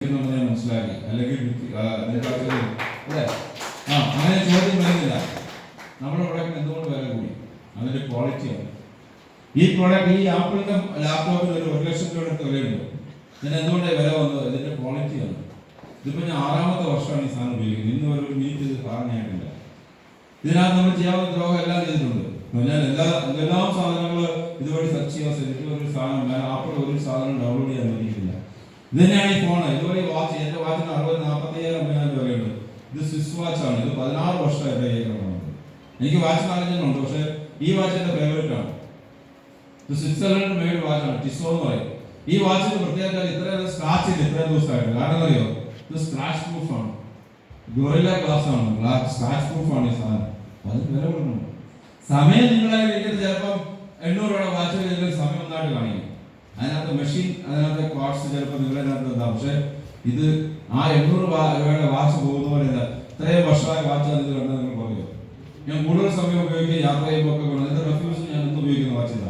മനസ്സിലാക്കി അല്ലെങ്കിൽ അല്ലേ അങ്ങനെ ചോദ്യം വരുന്നില്ല. നമ്മുടെ പ്രൊഡക്റ്റിന് എന്തുകൊണ്ട് വില കൂടി? അതിന്റെ ക്വാളിറ്റിയാണ്. ഈ പ്രോഡക്റ്റ്, ഈ ആപ്പിളിന്റെ ലാപ്ടോപ്പിന് ഒരു 1,00,000 രൂപയുടെ വിലയുണ്ട്. ഇതിന് എന്തുകൊണ്ടാണ് വില വന്നത്? ഇതിന്റെ ക്വാളിറ്റിയാണ്. ഇതിപ്പോ ഞാൻ 6ാമത്തെ വർഷമാണ് ഈ സാധനം ഉപയോഗിക്കുന്നത്. ഇന്ന് ഒരു മിനിറ്റ് ഇത് കാരണമായിട്ടില്ല. ഇതിനകത്ത് നമ്മൾ ചെയ്യാവുന്ന ദ്രോഹം എല്ലാം ചെയ്തിട്ടുണ്ട്. ഞാൻ എല്ലാ സാധനങ്ങൾ ഇതുവഴി സെർച്ച് ചെയ്യാൻ ശ്രമിക്കും. ഒരു സാധനം ഞാൻ ആപ്പിൾ ഒരു സാധനം ഡൗൺലോഡ് ചെയ്യാൻ അനുവദിക്കില്ല. ഇത് തന്നെയാണ് ഈ ഫോൺ. ഇതുവരെ വാച്ച്, എന്റെ വാച്ചിന് 45,000 രൂപയുണ്ട്. ഇത് സ്വിസ് വാച്ചാണ്. ഇത് 16 വർഷമായിട്ട് കൈകാര്യം. എനിക്ക് വാച്ച് നാലഞ്ചെണ്ണുണ്ട്, പക്ഷെ ഈ വാച്ച് എന്റെ ഫേവറേറ്റ് ആണ്. ഇത് സ്വിറ്റ്സർലൻഡ് മെയ്ഡ് വാച്ചാണ്, ടിസോ എന്ന് പറയും. ഈ വാച്ചിന് പ്രത്യേകത ഇത്രയും സ്ക്രാച്ച് ചെയ്ത് ഇത്രയും ദിവസമായിട്ട്. കാരണം അറിയോ, ഇത് സ്ക്രാച്ച് പ്രൂഫ് ആണ്. ഗൊറില്ല ഗ്ലാസ് ആണ്, സ്ക്രാച്ച് പ്രൂഫ് ആണ് ഈ സാധനം. അതിന് വില കൊടുക്കണം. സമയം നിങ്ങളെ ചിലപ്പം 800 രൂപയുടെ വാച്ച് ചെയ്തെങ്കിൽ സമയം ഒന്നായിട്ട് കാണിക്കും. അതിനകത്ത് മെഷീൻ, അതിനകത്ത് ക്വാർട്സ് ചിലപ്പോൾ നിങ്ങളതിനകത്ത് എന്താ. പക്ഷെ ഇത് ആ 800 രൂപയുടെ വാച്ച് പോകുന്ന പോലെ ഇല്ല. ഇത്രയും വർഷമായ വാച്ച് അത് കണ്ടാൽ നിങ്ങൾ പറയോ. ഞാൻ കൂടുതൽ സമയം ഉപയോഗിക്കുക യാത്ര ചെയ്യുമ്പോൾ ഒക്കെ വേണം. ഇതിന്റെ റെഫ്യൂസ് ഞാൻ ഇന്ന് ഉപയോഗിക്കുന്ന വാച്ചില്ല.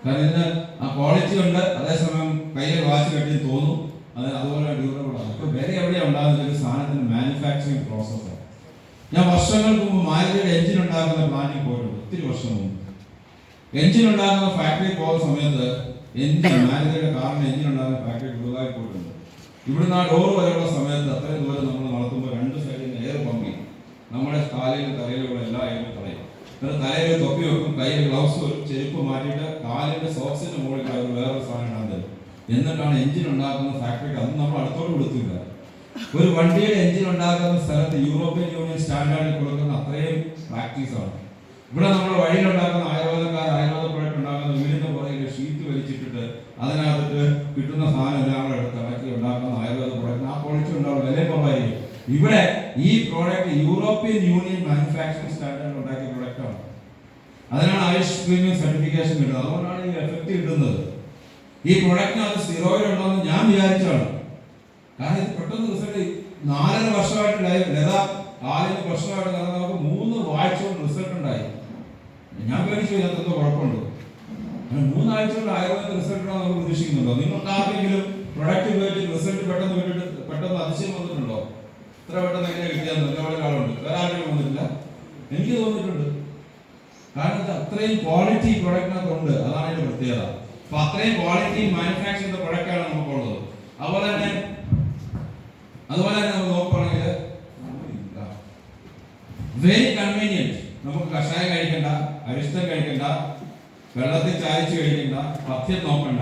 കാരണം ഇതിന് ആ ക്വാളിറ്റി ഉണ്ട്, അതേസമയം കയ്യിൽ വാച്ച് കെട്ടി തോന്നും. അതുപോലെ ഡ്യൂറബിൾ ആണ്. ഇപ്പൊ വില എവിടെയാണ് ഉണ്ടാകുന്ന ഒരു സാധനത്തിന്റെ മാനുഫാക്ചറിങ് പ്രോസസ്സാണ്. ഞാൻ വർഷങ്ങൾക്ക് മുമ്പ് മാരുതിയുടെ എഞ്ചിൻ ഉണ്ടാക്കുന്ന പ്ലാന്റിൽ പോയിട്ടുണ്ട്. ഒത്തിരി വർഷം മുമ്പ് എഞ്ചിൻ ഉണ്ടാക്കുന്ന ഫാക്ടറി പോകുന്ന സമയത്ത് മാരുതിയുടെ കാറിന് എഞ്ചിൻ ഉണ്ടാകുന്ന ഫാക്ടറി പുതുതായി പോയിട്ടുണ്ട്. ഇവിടുന്ന് ആ ഡോർ വരെയുള്ള സമയത്ത് അത്രയും ദൂരം നമ്മൾ നടത്തുമ്പോൾ 2 സൈഡിൽ എയർ പമ്പ് ചെയ്യും. നമ്മുടെ കാലിലും തലയിലുള്ള എല്ലാ എയറും കളയും. തലയിൽ തൊപ്പി വെക്കും, കയ്യിൽ ഗ്ലൗസ് വെക്കും, ചെരുപ്പ് മാറ്റിയിട്ട് കാലിന്റെ സോക്സിന്റെ മുകളിൽ വേറൊരു സാധനം ഇടാൻ തരും. എന്നിട്ടാണ് എഞ്ചിൻ ഉണ്ടാക്കുന്ന ഫാക്ടറിക്ക്. അത് നമ്മൾ അടുത്തോട്ട് കൊടുത്തില്ല. ഒരു വണ്ടിയുടെ എഞ്ചിൻ ഉണ്ടാക്കുന്ന സ്ഥലത്ത് യൂറോപ്യൻ യൂണിയൻ സ്റ്റാൻഡേർഡിൽ കൊടുക്കുന്ന അത്രയും പ്രാക്ടീസ് ആണ്. ഇവിടെ നമ്മൾ വഴിയിലുണ്ടാക്കുന്ന ആയുർവേദ പ്രൊഡക്റ്റ് ഉണ്ടാക്കുന്ന വീടിന്റെ പുറകിൽ ഷീറ്റ് വലിച്ചിട്ടിട്ട് അതിനകത്ത് കിട്ടുന്ന സാധനം എല്ലാം കൂടെ ഇറക്കി ഉണ്ടാക്കുന്ന ആയുർവേദ പ്രൊഡക്റ്റ് ആ ക്വാളിറ്റി ഉണ്ടാവും, വില കുറവായിരിക്കും. ഇവിടെ ഈ product European union manufacturing standard ഉണ്ടാക്കിയ പ്രൊഡക്റ്റ് ആണ്. അതിനാണ് ആയുഷ് പ്രീമിയം സർട്ടിഫിക്കേഷൻ കിട്ടുന്നത്. അതുകൊണ്ടാണ് ഈ എഫക്റ്റ് കിട്ടുന്നത്. ഈ പ്രൊഡക്റ്റിനകത്ത് സ്റ്റിറോയിഡ് ഉണ്ടോയെന്ന് ഞാൻ വിചാരിച്ചാണ്. കാരണം ഇത് പെട്ടെന്ന് റിസൾട്ട് 4.5 വർഷമായിട്ട് ലത കാലിന് പ്രശ്നമായിട്ട് നമുക്ക് 3 ആഴ്ച കൊണ്ട് റിസൾട്ട് ഉണ്ടായി. ഞാൻ പേടിച്ചു ഇതിനകത്ത് എന്തോ കുഴപ്പമുണ്ട്. 3 ആഴ്ച കൊണ്ട് ആയുർവേദ റിസൾട്ട് നമ്മൾ പ്രതീക്ഷിക്കുന്നുണ്ടോ? നിങ്ങൾക്ക് ആർക്കെങ്കിലും പ്രൊഡക്റ്റ് ഉപയോഗിച്ച് റിസൾട്ട് പെട്ടെന്ന് അതിശയം വന്നിട്ടുണ്ടോ? ഇത്ര പെട്ടെന്ന് എങ്ങനെ കിട്ടിയാൽ ഒരാളുണ്ട്, വേറെ ആരെങ്കിലും വന്നിട്ടില്ല. എനിക്ക് തോന്നിയിട്ടുണ്ട്. കാരണം ഇത് അത്രയും ക്വാളിറ്റി പ്രൊഡക്റ്റിനകത്തുണ്ട്. അതാണ് അതിന്റെ പ്രത്യേകത. അപ്പൊ അത്രയും ക്വാളിറ്റി മാനുഫാക്ചർ ചെയ്ത പ്രൊഡക്റ്റാണ് നമുക്കുള്ളത്. അതുപോലെ തന്നെ നമ്മൾ നോക്കുകയാണെങ്കിൽ വെരി കൺവീനിയന്റ്. നമുക്ക് കഷായം കഴിക്കണ്ട, അരിഷ്ടം കഴിക്കണ്ട, വെള്ളത്തിൽ ചായച്ച് കഴിക്കണ്ട, പഥ്യം നോക്കണ്ട.